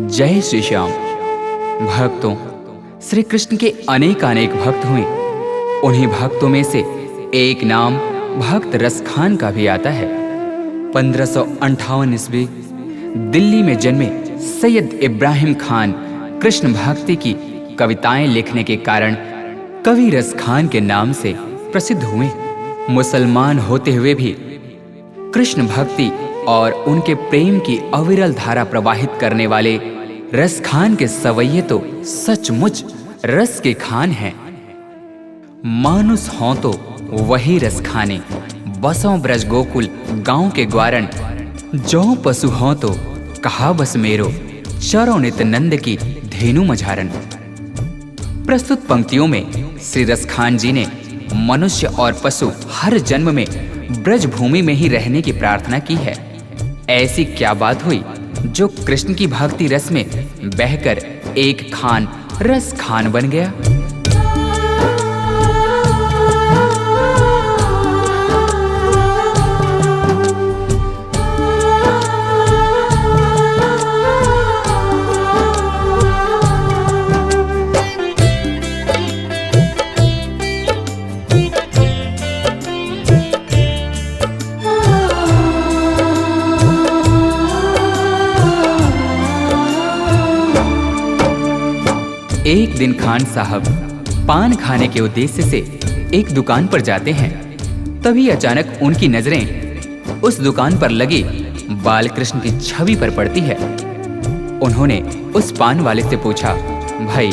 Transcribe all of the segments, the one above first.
जय श्री श्याम। भक्तों, श्री कृष्ण के अनेक भक्त हुए। उन्हीं भक्तों में से एक नाम भक्त रसखान का भी आता है। 1558 ईस्वी दिल्ली में जन्मे सैयद इब्राहिम खान कृष्ण भक्ति की कविताएं लिखने के कारण कवि रसखान के नाम से प्रसिद्ध हुए। मुसलमान होते हुए भी कृष्ण भक्ति और उनके प्रेम की अविरल धारा प्रवाहित करने वाले रसखान के सवैये तो सचमुच रस के खान हैं। मानुस हों तो वही रस खाने, बसों ब्रज गोकुल गांव के ग्वारण। जौ पशु हों तो कहा बस मेरो, चरो नित नंद की धेनु मझारन। प्रस्तुत पंक्तियों में श्री रसखान जी ने मनुष्य और पशु हर जन्म में ब्रज भूमि में ही रहने की प्रार्थना की है। ऐसी क्या बात हुई जो कृष्ण की भक्ति रस में बहकर एक खान रस खान बन गया। एक दिन खान साहब पान खाने के उद्देश्य से एक दुकान पर जाते हैं। तभी अचानक उनकी नजरें उस दुकान पर लगी बाल कृष्ण की छवि पर पड़ती है। उन्होंने उस पान वाले से पूछा, भाई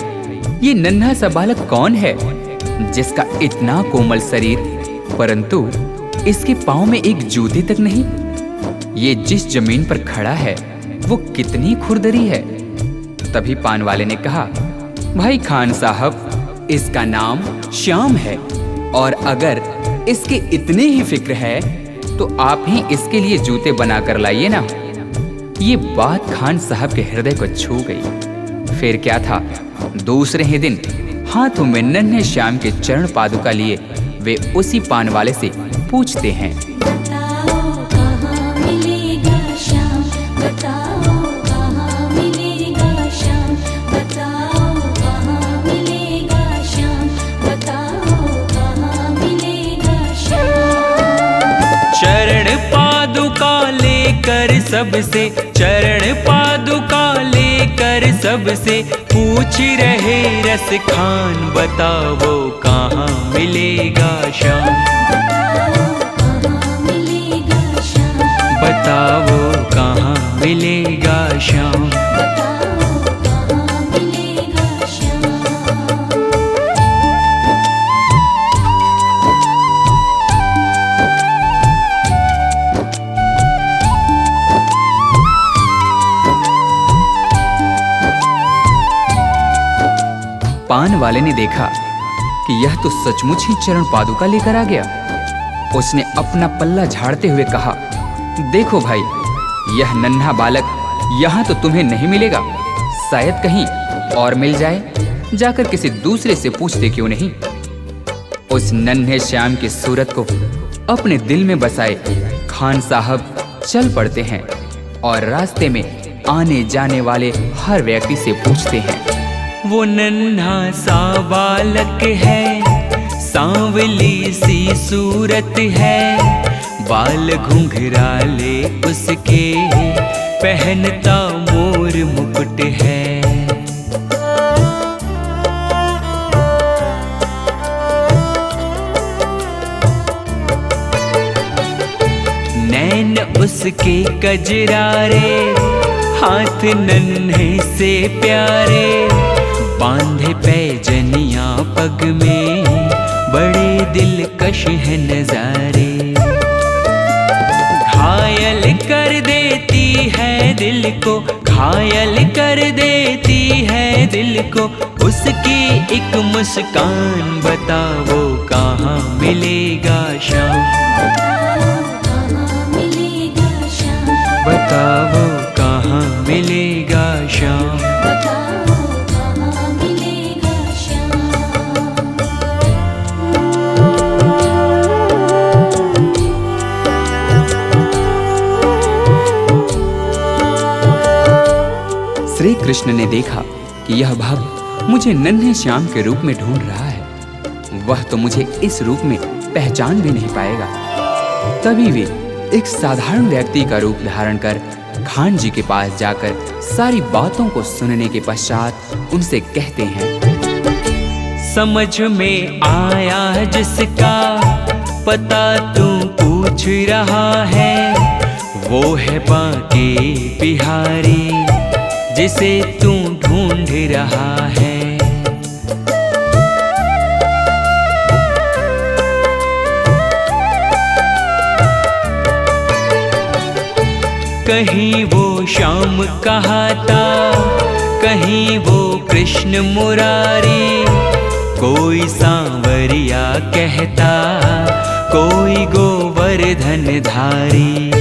ये नन्हा सा बालक कौन है जिसका इतना कोमल शरीर परंतु इसके पांव में एक जूते तक नहीं? ये जिस जमीन पर खड़ा है वो कितनी खुरदरी है। तभी पान वाले ने कहा, भाई खान साहब इसका नाम श्याम है और अगर इसके इतने ही फिक्र है तो आप ही इसके लिए जूते बना कर लाइए ना। ये बात खान साहब के हृदय को छू गई। फिर क्या था, दूसरे ही दिन हाथों में नन्हे श्याम के चरण पादुका लिए वे उसी पान वाले से पूछते हैं, चरण पादुका लेकर सबसे, चरण पादुका लेकर सबसे पूछ रहे रस खान, बताओ कहाँ मिलेगा श्याम, बताओ कहाँ मिलेगा श्याम। पान वाले ने देखा कि यह तो सचमुच ही चरण पादुका लेकर आ गया। उसने अपना पल्ला झाड़ते हुए कहा, देखो भाई यह नन्हा बालक यहाँ तो तुम्हें नहीं मिलेगा, शायद कहीं और मिल जाए, जाकर किसी दूसरे से पूछते क्यों नहीं। उस नन्हे श्याम की सूरत को अपने दिल में बसाए खान साहब चल पड़ते हैं और रास्ते में आने जाने वाले हर व्यक्ति से पूछते हैं, वो नन्हा सा बालक है, सांवली सी सूरत है, बाल घुंघराले उसके, पहनता मोर मुकुट है। नैन उसके कजरारे, हाथ नन्हे से प्यारे, बांधे पैजनिया पग में, बड़े दिलकश है नजारे। घायल कर देती है दिल को, घायल कर देती है दिल को, उसकी एक मुस्कान, बताओ कहाँ मिलेगा श्याम, बताओ कहाँ मिलेगा श्याम। कृष्ण ने देखा कि यह भक्त मुझे नन्हे श्याम के रूप में ढूंढ रहा है, वह तो मुझे इस रूप में पहचान भी नहीं पाएगा। तभी वे एक साधारण व्यक्ति का रूप धारण कर खान जी के पास जाकर सारी बातों को सुनने के पश्चात उनसे कहते हैं, समझ में आया जिसका पता तू पूछ रहा है, वो है बांके बिहारी जिसे तू ढूंढ रहा है। कहीं वो श्याम कहाता, कहीं वो कृष्ण मुरारी, कोई सांवरिया कहता, कोई गोवर्धन धारी।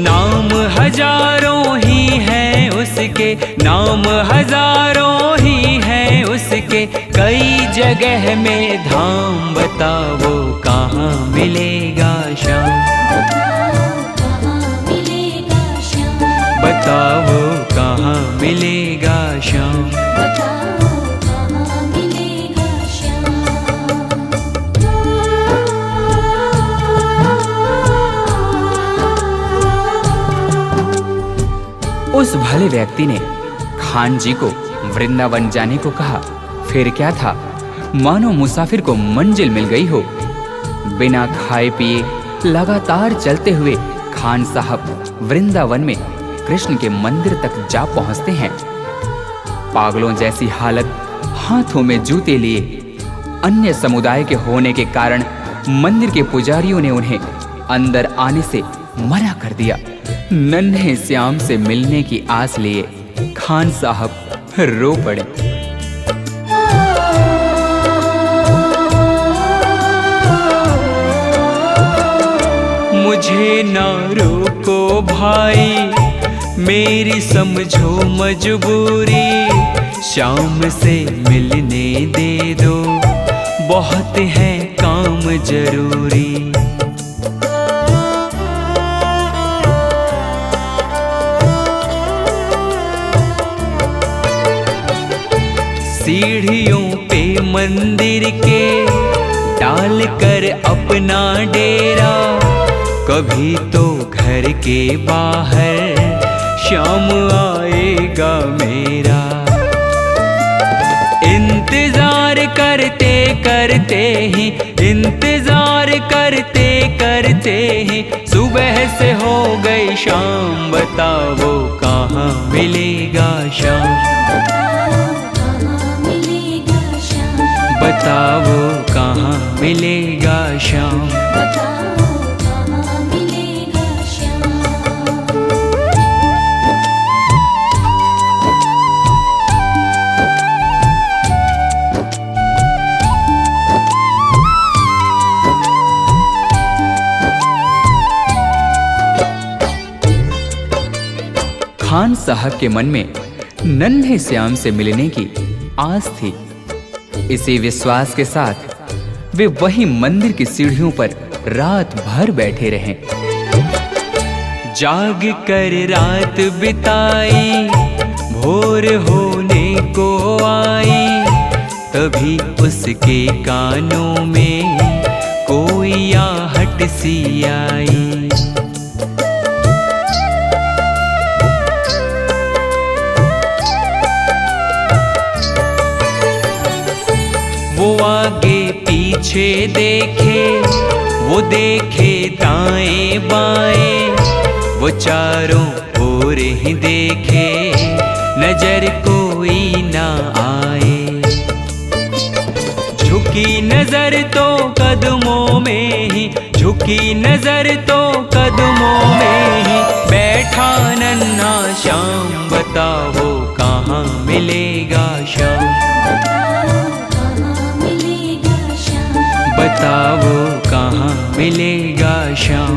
नाम हजारों ही हैं उसके, नाम हजारों ही हैं उसके, कई जगह में धाम। बताओ कहाँ मिलेगा श्याम, बताओ कहाँ मिलेगा श्याम। उस भले व्यक्ति ने खान जी को वृंदावन जाने को कहा। फिर क्या था, मानो मुसाफिर को मंजिल मिल गई हो। बिना खाए पिए लगातार चलते हुए खान साहब वृंदावन में कृष्ण के मंदिर तक जा पहुंचते हैं। पागलों जैसी हालत, हाथों में जूते लिए। अन्य समुदाय के होने के कारण मंदिर के पुजारियों ने उन्हें अंदर आने से मना कर दिया। नन्हे श्याम से मिलने की आस लिए खान साहब रो पड़े। मुझे ना रोको भाई, मेरी समझो मजबूरी, श्याम से मिलने दे दो, बहुत है काम जरूरी। सीढ़ियों पे मंदिर के डाल कर अपना डेरा, कभी तो घर के बाहर श्याम आएगा मेरा। इंतजार करते करते ही, इंतजार करते करते ही सुबह से हो गई शाम। बताओ कहाँ मिलेगा श्याम, बताओ कहाँ मिलेगा श्याम। खान साहब के मन में नन्हे श्याम से मिलने की आस थी। इसी विश्वास के साथ वे वही मंदिर की सीढ़ियों पर रात भर बैठे रहे। जाग कर रात बिताई, भोर होने को आई, तभी उसके कानों में कोई आहट सी आई। वो आगे पीछे देखे, वो देखे दाएं बाएं, वो चारों ओर ही देखे, नजर कोई ना आए। झुकी नजर तो कदमों में ही, झुकी नजर तो कदमों में ही बैठा नन्हा श्याम। बताओ कहाँ मिलेगा श्याम, बताओ कहाँ मिलेगा श्याम।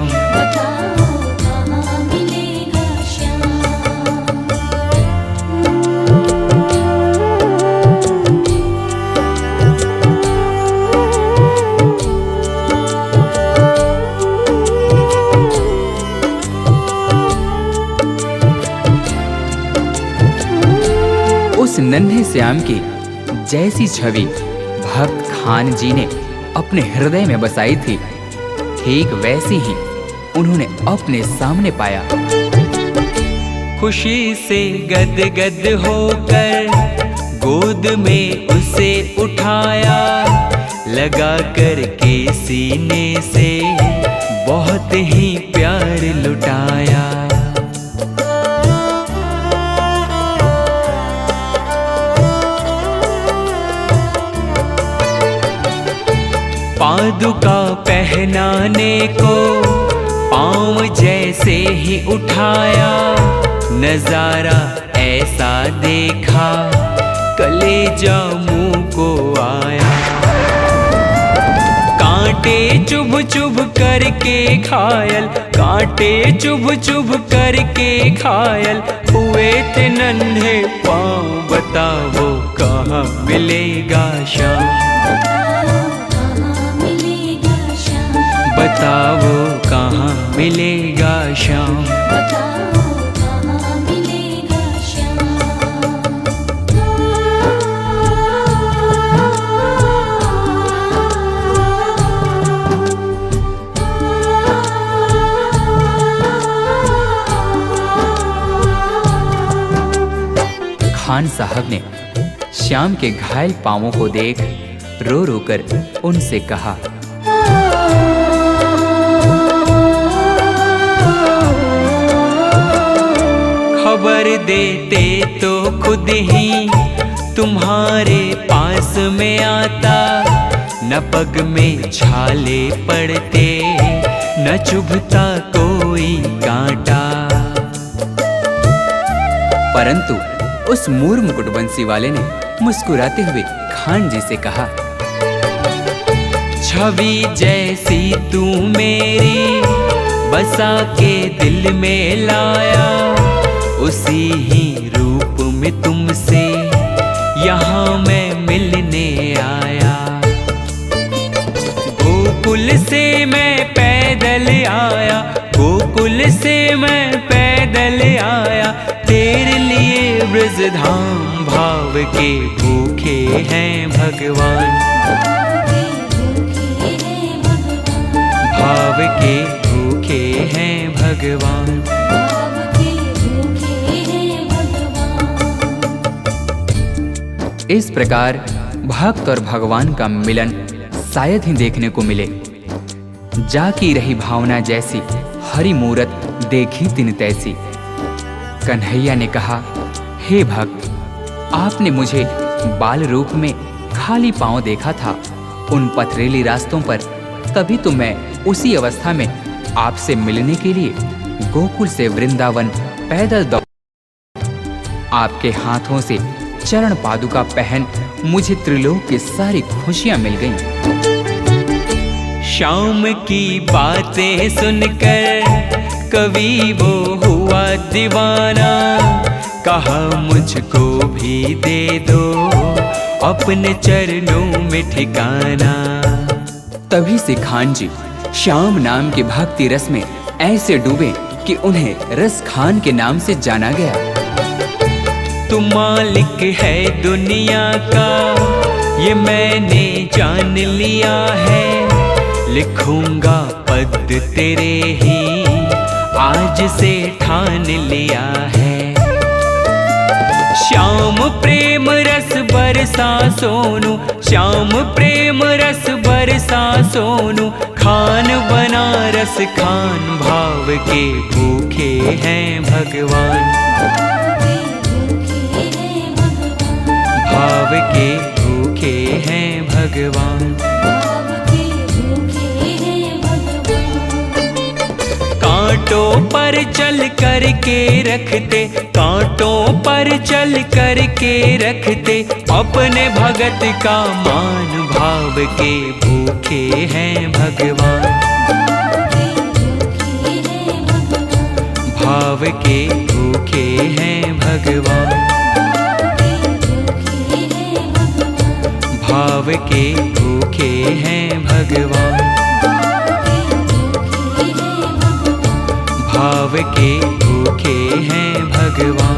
उस नन्हे श्याम की जैसी छवि भक्त खान जी ने अपने हृदय में बसाई थी, ठीक वैसी ही उन्होंने अपने सामने पाया। खुशी से गदगद होकर गोद में उसे उठाया, लगा कर के सीने से बहुत ही प्यार लुटाया। पादुका पहनाने को पाँव जैसे ही उठाया, नजारा ऐसा देखा कलेजा मुंह को आया। कांटे चुभ चुभ करके घायल, कांटे चुभ चुभ करके घायल हुए थे नन्हे पाँव। बताओ कहाँ मिलेगा श्याम, बताओ कहाँ मिलेगा श्याम। खान साहब ने श्याम के घायल पांवों को देख रो रो कर उनसे कहा, खबर देते तो खुद ही तुम्हारे पास में आता, न पग में छाले पड़ते न चुभता कोई कांटा। परंतु उस मूर मुकुटवंशी वाले ने मुस्कुराते हुए खान जी से कहा, छवि जैसी तू मेरी बसा के दिल में लाया, उसी ही रूप में तुमसे यहाँ मैं मिलने आया। गोकुल से मैं पैदल आया, गोकुल से मैं पैदल आया, तेरे लिए ब्रजधाम भाव के भूखे हैं भगवान, भाव के भूखे हैं भगवान। इस प्रकार भक्त और भगवान का मिलन शायद ही देखने को मिले। जाकी रही भावना जैसी हरि मूरत देखी तिन तैसी। कन्हैया ने कहा, हे भक्त, आपने मुझे बाल रूप में खाली पांव देखा था उन पथरीली रास्तों पर, तभी तो मैं उसी अवस्था में आपसे मिलने के लिए गोकुल से वृंदावन पैदल दौड़। आपके हाथों से चरण पादुका पहन मुझे त्रिलोक की सारी खुशियां मिल गईं। श्याम की बातें सुनकर कवि वो हुआ दीवाना, कहा मुझको भी दे दो अपने चरणों में ठिकाना। तभी से खान जी श्याम नाम के भक्ति रस में ऐसे डूबे कि उन्हें रस खान के नाम से जाना गया। तू मालिक है दुनिया का ये मैंने जान लिया है, लिखूंगा पद तेरे ही आज से ठान लिया है। श्याम प्रेम रस बरसा सोनू, श्याम प्रेम रस बरसा सोनू, खान बनारस खान भाव के भूखे हैं भगवान, भाव के भूखे हैं भगवान। कांटों पर चल कर के रखते, कांटों पर चल कर के रखते, अपने भगत का मान भाव के भूखे हैं भगवान, भाव के भूखे हैं भगवान, भाव के भूखे हैं भगवान, भाव के भूखे हैं भगवान।